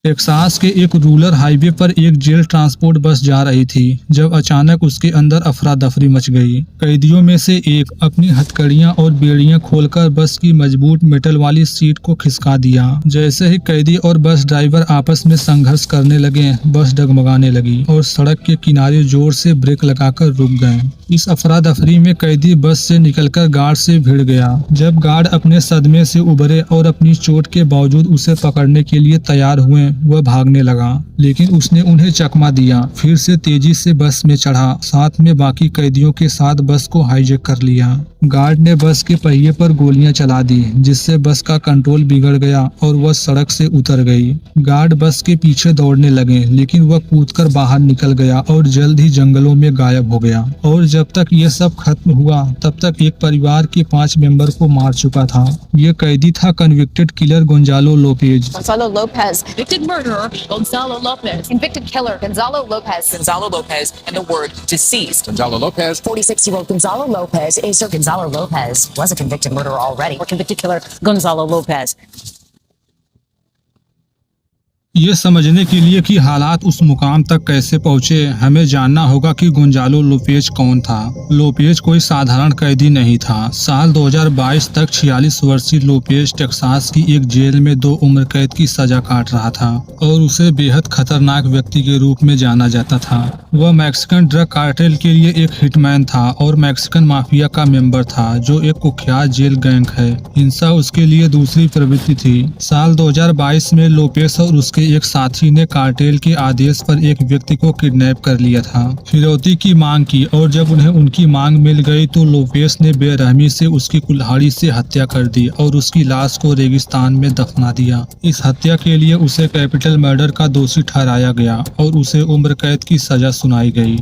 Texas के एक rural highway पर एक जेल ट्रांसपोर्ट बस जा रही थी जब अचानक उसके अंदर अफरा दफरी मच गई। कैदियों में से एक अपनी हथकड़ियां और बेड़ियां खोलकर बस की मजबूत मेटल वाली सीट को खिसका दिया। जैसे ही कैदी और बस ड्राइवर आपस में संघर्ष करने लगे, बस डगमगाने लगी और सड़क के किनारे जोर से ब्रेक लगाकर रुक गए। इस अफरा दफरी में कैदी बस से निकलकर गार्ड से भिड़ गया। जब गार्ड अपने सदमे से उबरे और अपनी चोट के बावजूद उसे पकड़ने के लिए तैयार हुए, वह भागने लगा, लेकिन उसने उन्हें चकमा दिया। फिर से तेजी से बस में चढ़ा, साथ में बाकी कैदियों के साथ बस को हाईजैक कर लिया। गार्ड ने बस के पहिए पर गोलियां चला दी, जिससे बस का कंट्रोल बिगड़ गया और वह सड़क से उतर गई। गार्ड बस के पीछे दौड़ने लगे, लेकिन वह कूदकर बाहर निकल गया और जल्द ही जंगलों में गायब हो गया। और जब तक यह सब खत्म हुआ, तब तक एक परिवार के 5 मेंबर को मार चुका था। ये कैदी था convicted killer Gonzalo Lopez. Gonzalo Lopez. Convicted murderer Gonzalo Lopez. Convicted killer Gonzalo Lopez. Gonzalo Lopez and the word deceased. Gonzalo Lopez. 46-year-old Gonzalo Lopez is Gonzalo Lopez was a convicted murderer already. Or convicted killer Gonzalo Lopez. ये समझने के लिए कि हालात उस मुकाम तक कैसे पहुंचे, हमें जानना होगा कि गोंजालो लोपेज कौन था। लोपेज कोई साधारण कैदी नहीं था। साल 2022 तक 46 वर्षीय लोपेज टेक्सास की एक जेल में 2 उम्र कैद की सजा काट रहा था और उसे बेहद खतरनाक व्यक्ति के रूप में जाना जाता था। वह मैक्सिकन ड्रग कार्टेल के लिए एक हिटमैन था और मैक्सिकन माफिया का मेंबर था, जो एक कुख्यात जेल गैंग है। हिंसा उसके लिए दूसरी प्रवृत्ति थी। साल 2022 में लोपेज और उसके एक साथी ने कार्टेल के आदेश पर एक व्यक्ति को किडनैप कर लिया था। फिरौती की मांग की और जब उन्हें उनकी मांग मिल गई तो लोपेज ने बेरहमी से उसकी कुल्हाड़ी से हत्या कर दी और उसकी लाश को रेगिस्तान में दफना दिया। इस हत्या के लिए उसे कैपिटल मर्डर का दोषी ठहराया गया और उसे उम्र कैद की सजा सुनाई गई।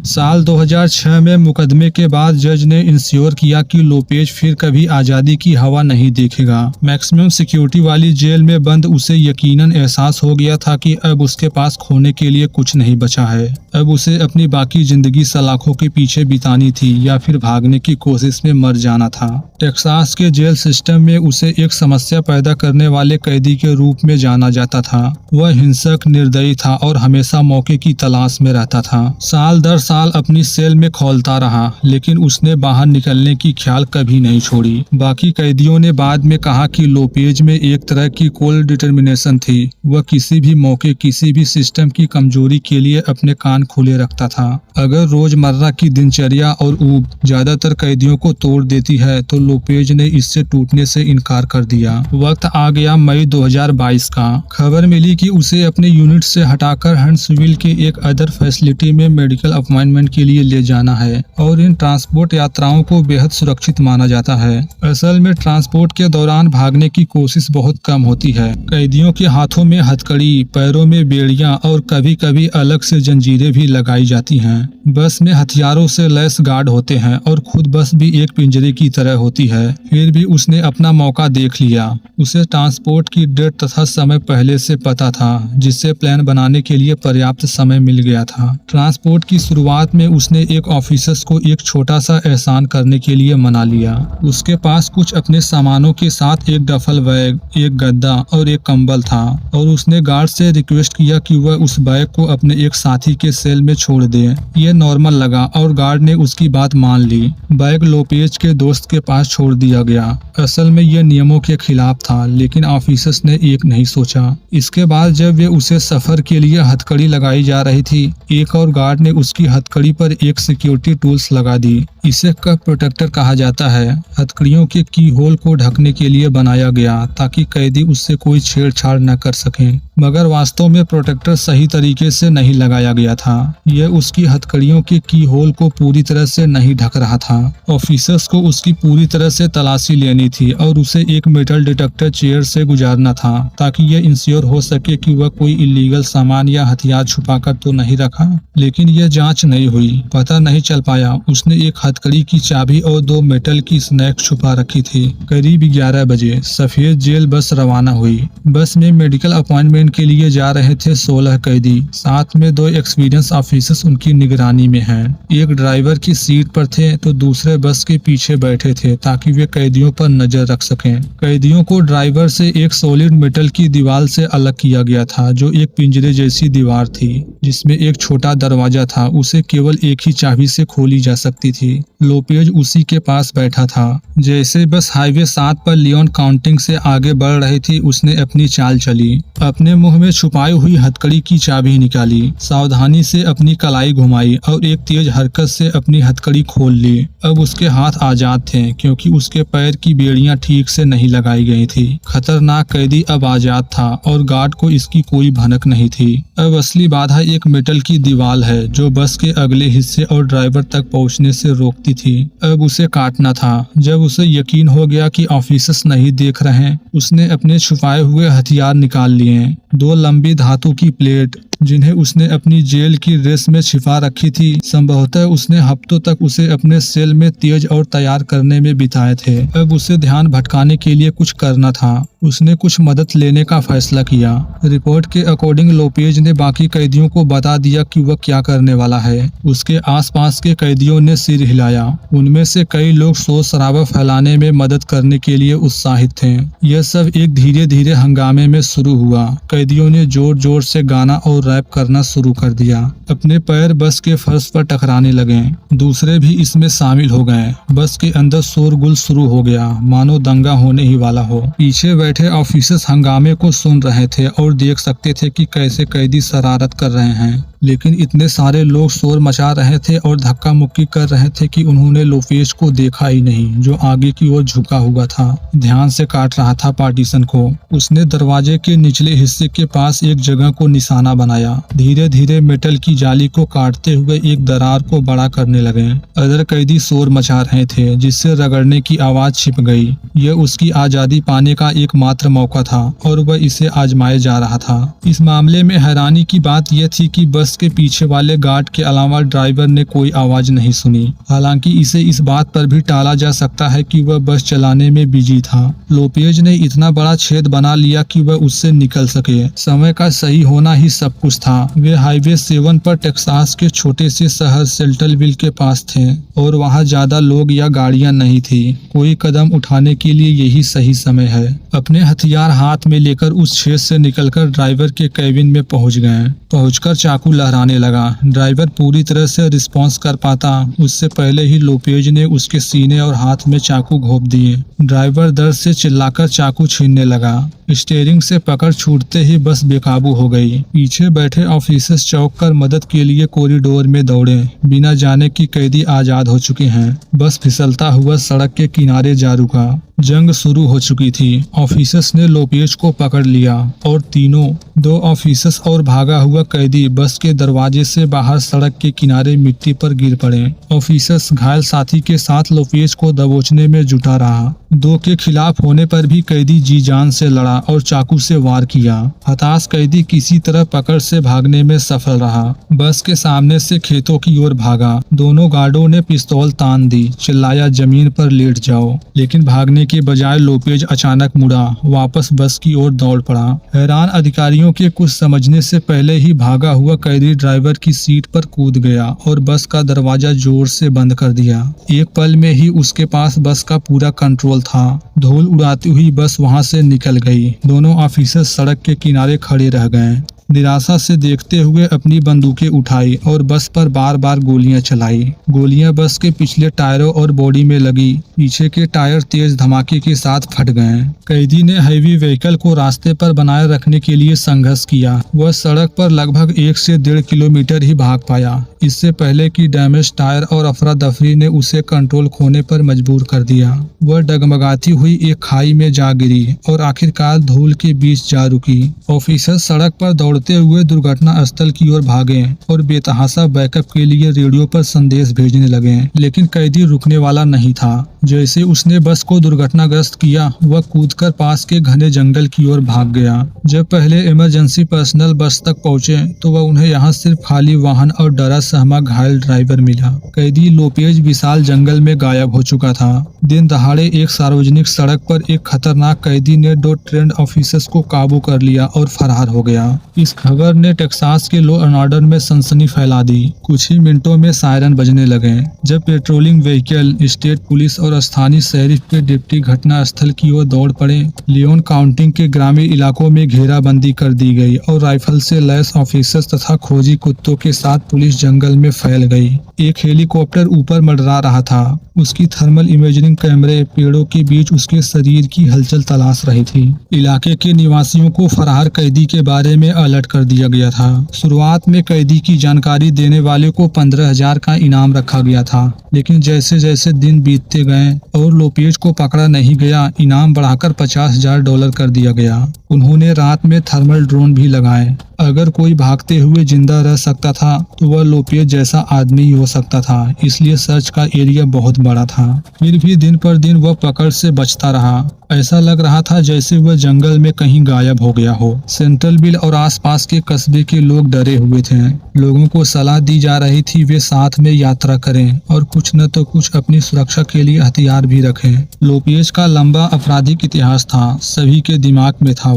साल 2006 में मुकदमे के बाद जज ने इंश्योर किया कि लोपेज फिर कभी आजादी की हवा नहीं देखेगा। मैक्सिमम सिक्योरिटी वाली जेल में बंद उसे यकीनन एहसास हो गया था कि अब उसके पास खोने के लिए कुछ नहीं बचा है। अब उसे अपनी बाकी जिंदगी सलाखों के पीछे बितानी थी या फिर भागने की कोशिश में मर जाना था। टेक्सास के जेल सिस्टम में उसे एक समस्या पैदा करने वाले कैदी के रूप में जाना जाता था। वह हिंसक, निर्दयी था और हमेशा मौके की तलाश में रहता था। साल दर साल अपनी सेल में खौलता रहा, लेकिन उसने बाहर निकलने की ख्याल कभी नहीं छोड़ी। बाकी कैदियों ने बाद में कहा कि लोपेज में एक तरह की कोल्ड डिटर्मिनेशन थी। वह किसी भी मौके, किसी भी सिस्टम की कमजोरी के लिए अपने कान खुले रखता था। अगर रोजमर्रा की दिनचर्या और ऊब ज्यादातर कैदियों को तोड़ देती है, तो लोपेज ने इससे टूटने से इनकार कर दिया। वक्त आ गया मई 2022 का। खबर मिली कि उसे अपने यूनिट से हटाकर हंट्सविल के एक अदर फैसिलिटी में मेडिकल अपॉइंटमेंट के लिए ले जाना है और इन ट्रांसपोर्ट यात्राओं को बेहद सुरक्षित माना जाता है। असल में ट्रांसपोर्ट के दौरान भागने की कोशिश बहुत कम होती है। कैदियों के हाथों में हथकड़ी, पैरों में बेड़ियां और कभी कभी अलग से जंजीरें भी लगाई जाती हैं। बस में हथियारों से लैस गार्ड होते हैं और खुद बस भी एक पिंजरे की तरह होती है। फिर भी उसने अपना मौका देख लिया। उसे ट्रांसपोर्ट की डेट तथा समय पहले से पता था, जिससे प्लान बनाने के लिए पर्याप्त समय मिल गया था। ट्रांसपोर्ट की शुरुआत में उसने एक ऑफिसर्स को एक छोटा सा एहसान करने के लिए मना लिया। उसके पास कुछ अपने सामानों के साथ एक डफल बैग, एक गद्दा और एक कंबल था और उसने गार्ड से रिक्वेस्ट किया कि वह उस बैग को अपने एक साथी के सेल में छोड़ दे। यह नॉर्मल लगा और गार्ड ने उसकी बात मान ली। बैग लोपेज के दोस्त के पास छोड़ दिया गया। असल में यह नियमों के खिलाफ था, लेकिन ऑफिसर्स ने एक नहीं सोचा। इसके बाद जब वे उसे सफर के लिए हथकड़ी लगाई जा रही थी, एक और गार्ड ने उसकी हथकड़ी पर एक सिक्योरिटी टूल्स लगा दी। इसे कप प्रोटेक्टर कहा जाता है। हथकड़ियों के की होल को ढकने के लिए बनाया गया ताकि कैदी उससे कोई छेड़छाड़ न कर सकें, मगर वास्तव में प्रोटेक्टर सही तरीके से नहीं लगाया गया था। यह उसकी हथकड़ियों के की होल को पूरी तरह से नहीं ढक रहा था। ऑफिसर्स को उसकी पूरी तरह से तलाशी लेनी थी और उसे एक मेटल डिटेक्टर चेयर से गुजारना था ताकि यह इंश्योर हो सके कि वह कोई इलीगल सामान या हथियार छुपाकर तो नहीं रखा। लेकिन यह जांच नहीं हुई। पता नहीं चल पाया। उसने एक हथकड़ी की चाबी और 2 मेटल की स्नैक छुपा रखी थी। करीब 11 बजे सफेद जेल बस रवाना हुई। बस में मेडिकल अपॉइंटमेंट ट्रेन के लिए जा रहे थे 16 कैदी। साथ में 2 एक्सपीरियंस ऑफिसर्स उनकी निगरानी में हैं। एक ड्राइवर की सीट पर थे तो दूसरे बस के पीछे बैठे थे ताकि वे कैदियों पर नजर रख सकें। कैदियों को ड्राइवर से एक सॉलिड मेटल की दीवार से अलग किया गया था जो एक पिंजरे जैसी दीवार थी जिसमें एक छोटा दरवाजा था। उसे केवल एक ही चाबी से खोली जा सकती थी। लोपेज उसी के पास बैठा था। जैसे बस हाईवे 7 पर लियोन काउंटिंग से आगे बढ़ रही थी उसने अपनी चाल चली। अपने मुंह में छुपाई हुई हथकड़ी की चाबी निकाली, सावधानी से अपनी कलाई घुमाई और एक तेज हरकत से अपनी हथकड़ी खोल ली। अब उसके हाथ आजाद थे क्योंकि उसके पैर की बेड़ियां ठीक से नहीं लगाई गई थी। खतरनाक कैदी अब आजाद था और गार्ड को इसकी कोई भनक नहीं थी। अब असली बाधा एक मेटल की दीवार है जो बस के अगले हिस्से और ड्राइवर तक पहुंचने से रोकती थी। अब उसे काटना था। जब उसे यकीन हो गया कि ऑफिसर्स नहीं देख रहे, उसने अपने छुपाए हुए हथियार निकाल लिए। 2 लंबी धातु की प्लेट जिन्हें उसने अपनी जेल की रेस में छिपा रखी थी। संभवतः उसने हफ्तों तक उसे अपने सेल में तेज और तैयार करने में बिताए थे। अब उसे ध्यान भटकाने के लिए कुछ करना था। उसने कुछ मदद लेने का फैसला किया। रिपोर्ट के अकॉर्डिंग लोपेज ने बाकी कैदियों को बता दिया कि वह क्या करने वाला है। उसके आसपास के कैदियों ने सिर हिलाया। उनमें से कई लोग शोर शराबा फैलाने में मदद करने के लिए उत्साहित थे। यह सब एक धीरे धीरे हंगामे में शुरू हुआ। कैदियों ने जोर जोर से गाना और रैप करना शुरू कर दिया। अपने पैर बस के फर्श पर टकराने लगे। दूसरे भी इसमें शामिल हो गए। बस के अंदर शोरगुल शुरू हो गया, मानो दंगा होने ही वाला हो। पीछे बैठे ऑफिसर्स हंगामे को सुन रहे थे और देख सकते थे कि कैसे कैदी शरारत कर रहे हैं। लेकिन इतने सारे लोग शोर मचा रहे थे और धक्का मुक्की कर रहे थे कि उन्होंने लोपेज को देखा ही नहीं, जो आगे की ओर झुका हुआ था, ध्यान से काट रहा था पार्टीशन को। उसने दरवाजे के निचले हिस्से के पास एक जगह को निशाना बनाया। धीरे धीरे मेटल की जाली को काटते हुए एक दरार को बड़ा करने लगे। अदर कैदी शोर मचा रहे थे जिससे रगड़ने की आवाज छिप गई। यह उसकी आजादी पाने का एकमात्र मौका था और वह इसे आजमाए जा रहा था। इस मामले में हैरानी की बात यह थी कि बस के पीछे वाले गार्ड के अलावा ड्राइवर ने कोई आवाज नहीं सुनी। हालांकि इसे इस बात पर भी टाला जा सकता है कि वह बस चलाने में बिजी था। लोपेज ने इतना बड़ा छेद बना लिया कि वह उससे निकल सके। समय का सही होना ही सब कुछ था। वे हाईवे 7 पर टेक्सास के छोटे से शहर सेल्टलविल के पास थे और वहां ज्यादा लोग या गाड़ियां नहीं थी। कोई कदम उठाने के लिए यही सही समय है। अपने हथियार हाथ में लेकर उस छेद से निकलकर ड्राइवर के केबिन में पहुंच गए। पहुंचकर चाकू लहराने लगा। ड्राइवर पूरी तरह से रिस्पॉन्स कर पाता उससे पहले ही लोपेज ने उसके सीने और हाथ में चाकू घोंप दिए। ड्राइवर दर्द से चिल्लाकर चाकू छीनने लगा। स्टीयरिंग से पकड़ छूटते ही बस बेकाबू हो गई। पीछे बैठे ऑफिसर्स चौंक कर मदद के लिए कॉरिडोर में दौड़े, बिना जाने कि कैदी आजाद हो चुके हैं। बस फिसलता हुआ सड़क के किनारे जा रुका। जंग शुरू हो चुकी थी। ऑफिसर्स ने लोपेज को पकड़ लिया और तीनों, 2 ऑफिसर्स और भागा हुआ कैदी बस के दरवाजे से बाहर सड़क के किनारे मिट्टी पर गिर पड़े। ऑफिसर्स घायल साथी के साथ लोपेज को दबोचने में जुटा रहा। 2 के खिलाफ होने पर भी कैदी जी जान से लड़ा और चाकू से वार किया। हताश कैदी किसी तरह पकड़ से भागने में सफल रहा। बस के सामने से खेतों की ओर भागा। दोनों गार्डों ने पिस्तौल तान दी, चिल्लाया जमीन पर लेट जाओ। लेकिन भागने के बजाय लोपेज अचानक मुड़ा, वापस बस की ओर दौड़ पड़ा। हैरान अधिकारियों के कुछ समझने से पहले ही भागा हुआ कैदी ड्राइवर की सीट पर कूद गया और बस का दरवाजा जोर से बंद कर दिया। एक पल में ही उसके पास बस का पूरा कंट्रोल था। धूल उड़ाती हुई बस वहां से निकल गई। दोनों ऑफिसर सड़क के किनारे खड़े रह गए, निराशा से देखते हुए अपनी बंदूकें उठाई और बस पर बार बार गोलियां चलाई। गोलियां बस के पिछले टायरों और बॉडी में लगी। पीछे के टायर तेज धमाके के साथ फट गए। कैदी ने हैवी व्हीकल को रास्ते पर बनाए रखने के लिए संघर्ष किया। वह सड़क पर लगभग 1 से 1.5 किलोमीटर ही भाग पाया, इससे पहले कि डैमेज टायर और अफरा दफरी ने उसे कंट्रोल खोने पर मजबूर कर दिया। वह डगमगाती हुई एक खाई में जा गिरी और आखिरकार धूल के बीच जा रुकी। ऑफिसर सड़क पर दौड़ते हुए दुर्घटना स्थल की ओर भागे और बेतहाशा बैकअप के लिए रेडियो पर संदेश भेजने लगे। लेकिन कैदी रुकने वाला नहीं था। जैसे उसने बस को दुर्घटनाग्रस्त किया, वह कूदकर पास के घने जंगल की ओर भाग गया। जब पहले इमरजेंसी पर्सनल बस तक पहुंचे तो वह उन्हें यहाँ सिर्फ खाली वाहन और डरा असहमा घायल ड्राइवर मिला। कैदी लोपेज विशाल जंगल में गायब हो चुका था। दिन दहाड़े एक सार्वजनिक सड़क पर एक खतरनाक कैदी ने 2 ट्रेंड ऑफिसर्स को काबू कर लिया और फरार हो गया। इस खबर ने टेक्सास के लॉ एंड ऑर्डर में सनसनी फैला दी। कुछ ही मिनटों में सायरन बजने लगे जब पेट्रोलिंग व्हीकल, स्टेट पुलिस और स्थानीय शेरिफ के डिप्टी घटना स्थल की ओर दौड़ पड़े। लियोन काउंटी के ग्रामीण इलाकों में घेराबंदी कर दी गई और राइफल से लैस ऑफिसर्स तथा खोजी कुत्तों के साथ पुलिस जंगल में फैल गई। एक हेलीकॉप्टर ऊपर मंडरा रहा था। उसकी थर्मल इमेजिंग कैमरे पेड़ों के बीच उसके शरीर की हलचल तलाश रही थी। इलाके के निवासियों को फरार कैदी के बारे में अलर्ट कर दिया गया था। शुरुआत में कैदी की जानकारी देने वाले को 15,000 का इनाम रखा गया था, लेकिन जैसे जैसे दिन बीतते गए और लोपेज को पकड़ा नहीं गया, इनाम बढ़ाकर $50,000 कर दिया गया। उन्होंने रात में थर्मल ड्रोन भी लगाए। अगर कोई भागते हुए जिंदा रह सकता था तो वह लोपेज जैसा आदमी ही हो सकता था, इसलिए सर्च का एरिया बहुत बड़ा था। फिर भी दिन पर दिन वह पकड़ से बचता रहा। ऐसा लग रहा था जैसे वह जंगल में कहीं गायब हो गया हो। सेंट्रलविल और आसपास के कस्बे के लोग डरे हुए थे। लोगों को सलाह दी जा रही थी वे साथ में यात्रा करें और कुछ न तो कुछ अपनी सुरक्षा के लिए हथियार भी रखें। लोपेज का लंबा आपराधिक इतिहास था, सभी के दिमाग में था।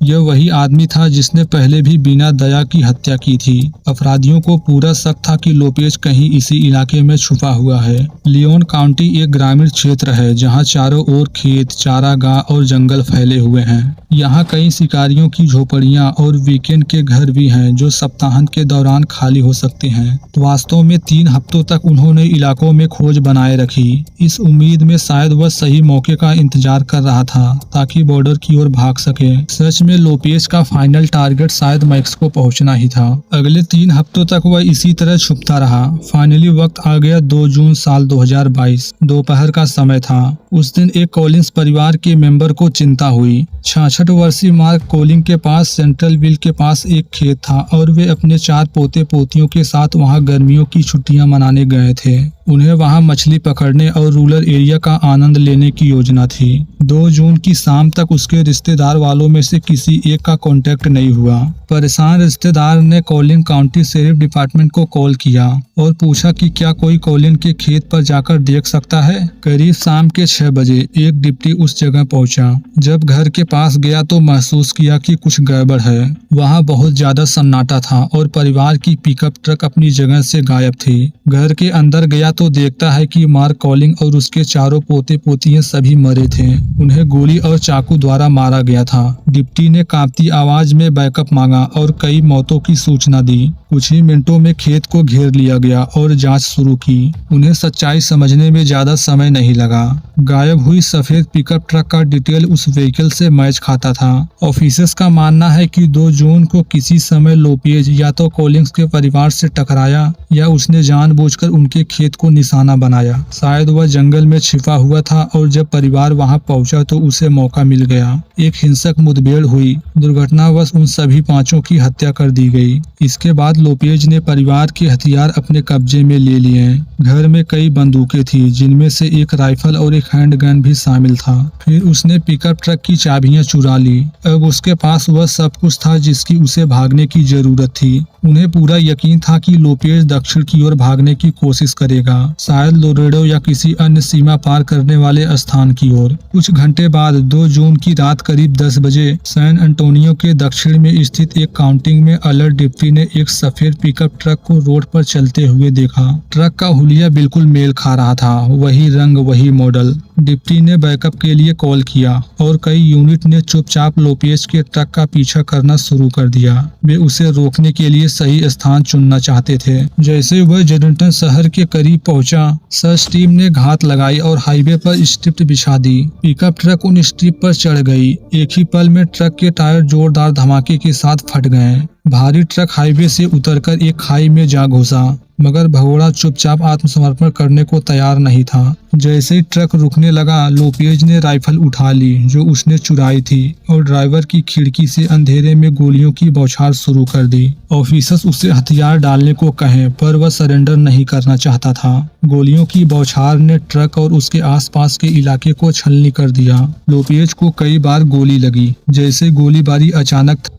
यह वही आदमी था जिसने पहले भी बिना दया की हत्या की थी। अपराधियों को पूरा शक था कि लोपेज कहीं इसी इलाके में छुपा हुआ है। लियोन काउंटी एक ग्रामीण क्षेत्र है जहां चारों ओर खेत, चारागाह और जंगल फैले हुए हैं। यहाँ कई शिकारियों की झोपड़ियाँ और वीकेंड के घर भी हैं जो सप्ताहांत के दौरान खाली हो सकते हैं। तो वास्तव में 3 हफ्तों तक उन्होंने इलाकों में खोज बनाए रखी, इस उम्मीद में शायद वह सही मौके का इंतजार कर रहा था ताकि बॉर्डर की ओर भाग सके। सच में लोपेज का फाइनल टारगेट शायद मैक्सिको पहुंचना ही था। अगले 3 हफ्तों तक वह इसी तरह छुपता रहा। फाइनली वक्त आ गया 2 जून साल 2022। दोपहर का समय था। उस दिन एक कॉलिंस परिवार के मेंबर को चिंता हुई। 66 वर्षीय मार्क कॉलिंग के पास सेंट्रलविल के पास एक खेत था और वे अपने 4 पोते पोतियों के साथ वहां गर्मियों की छुट्टियां मनाने गए थे। उन्हें वहां मछली पकड़ने और रूरल एरिया का आनंद लेने की योजना थी। 2 जून की शाम तक उसके रिश्तेदार वालों में से किसी एक का कांटेक्ट नहीं हुआ। परेशान रिश्तेदार ने कॉलिन काउंटी शेरिफ डिपार्टमेंट को कॉल किया और पूछा कि क्या कोई कॉलिन के खेत पर जाकर देख सकता है। करीब शाम के 6 बजे एक डिप्टी उस जगह पहुंचा। जब घर के पास गया तो महसूस किया कि कुछ गड़बड़ है। वहां बहुत ज्यादा सन्नाटा था और परिवार की पिकअप ट्रक अपनी जगह से गायब थी। घर के अंदर गया तो देखता है कि मार्क कॉलिंग और उसके चारों पोते पोतियां सभी मरे थे। उन्हें गोली और चाकू द्वारा मारा गया था। डिप्टी ने कांपती आवाज में बैकअप मांगा और कई मौतों की सूचना दी। कुछ ही मिनटों में खेत को घेर लिया गया और जांच शुरू की। उन्हें सच्चाई समझने में ज्यादा समय नहीं लगा। गायब हुई सफेद पिकअप ट्रक का डिटेल उस व्हीकल से मैच खाता था। ऑफिसर्स का मानना है कि 2 जून को किसी समय लोपेज या तो कॉलिंग्स के परिवार से टकराया या उसने जानबूझकर उनके खेत को निशाना बनाया। शायद वह जंगल में छिपा हुआ था और जब परिवार वहां पहुंचा तो उसे मौका मिल गया। एक हिंसक मुठभेड़ हुई। दुर्घटनावश उन सभी 5 की हत्या कर दी गई। इसके बाद लोपेज ने परिवार के हथियार अपने कब्जे में ले लिए। घर में कई बंदूकें थी जिनमें से एक राइफल और एक हैंडगन भी शामिल था। फिर उसने पिकअप ट्रक की चाबियां चुरा ली। अब उसके पास वह सब कुछ था जिसकी उसे भागने की जरूरत थी। उन्हें पूरा यकीन था कि लोपेज दक्षिण की ओर भागने की कोशिश करेगा, शायद लोरेडो या किसी अन्य सीमा पार करने वाले स्थान की ओर। कुछ घंटे बाद 2 जून की रात करीब 10 बजे सैन एंटोनियो के दक्षिण में स्थित एक काउंटिंग में अलर्ट डिप्टी ने एक सफेद पिकअप ट्रक को रोड पर चलते हुए देखा। ट्रक का हुलिया बिल्कुल मेल खा रहा था, वही रंग वही मॉडल। डिप्टी ने बैकअप के लिए कॉल किया और कई यूनिट ने चुपचाप लोपेज के ट्रक का पीछा करना शुरू कर दिया। वे उसे रोकने के लिए सही स्थान चुनना चाहते थे। जैसे वह जेडंटन शहर के करीब पहुंचा, सर्च टीम ने घात लगाई और हाईवे पर स्ट्रिप बिछा दी। पिकअप ट्रक उन स्ट्रिप पर चढ़ गई। एक ही पल में ट्रक के टायर जोरदार धमाके के साथ फट गए। भारी ट्रक हाईवे से उतरकर एक खाई में जा घुसा, मगर भगोड़ा चुपचाप आत्मसमर्पण करने को तैयार नहीं था। जैसे ही ट्रक रुकने लगा, लोपेज ने राइफल उठा ली जो उसने चुराई थी और ड्राइवर की खिड़की से अंधेरे में गोलियों की बौछार शुरू कर दी। ऑफिसर्स उसे हथियार डालने को कहें पर वह सरेंडर नहीं करना चाहता था। गोलियों की बौछार ने ट्रक और उसके आसपास के इलाके को छलनी कर दिया। लोपेज को कई बार गोली लगी। जैसे गोलीबारी अचानक